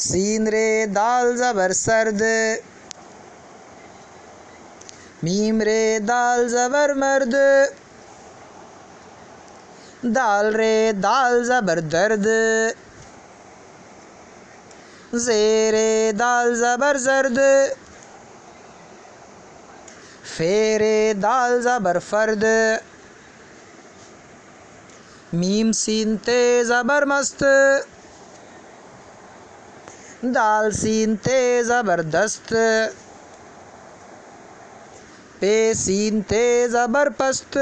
سین رے دال زبر سرد، میم رے دال زبر مرد، دال رے دال زبر درد، زیرے دال زبر زرد، فیرے دال زبر فرد، میم سین تے زبر مست، دال سین تے زبردست، پے سین تے زبر پست،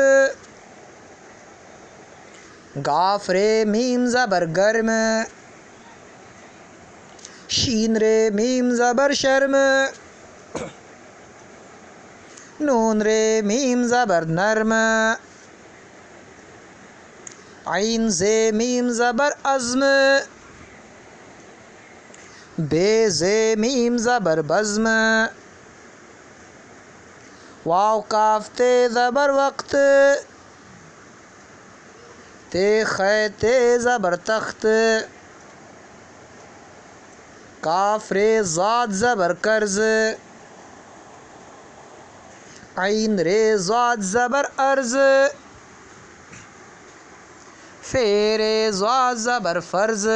گاف رے میم زبر گرم، شین رے میم زبر شرم، نون رے میم زبر نرم، عین زے میم زبر عزم، بے زے میم زبر بزم، واو کاف تے زبر وقت، تے خے تے زبر تخت، کاف رے ضاد زبر کرز، عین رے ضاد زبر ارز، فیرے ضاد زبر فرض،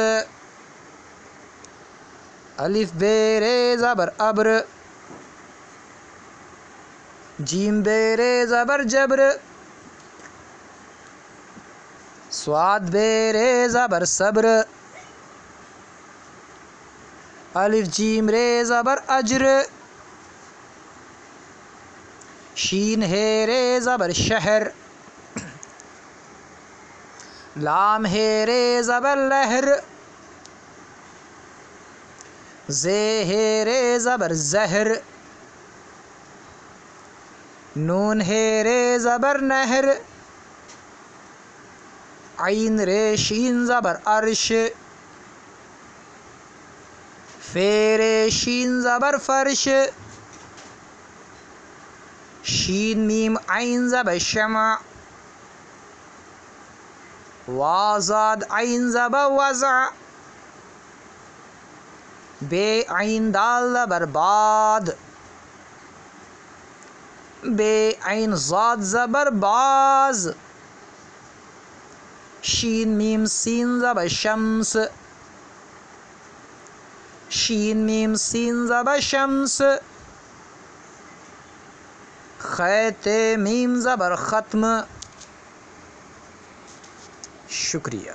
الف بے رے زبر ابر، جیم بے رے زبر جبر، صاد بے رے زبر صبر، الف جیم رے زبر اجر، شین ہے رے زبر شہر، لام ہے رے زبر لہر، زے ہے رے زبر زہر، نون ہے رے زبر نہر، عین رے شین زبر عرش، فیرے شین زبر فرش، شین میم عین زبر شمع، وازاد عین زبر وضع، بے عین دال زبر باد، بے عین ضاد زبر باز، شین میم سین زبر شمس، شین میم سین زبر شمس، خے تے میم زبر ختم۔ شکریہ۔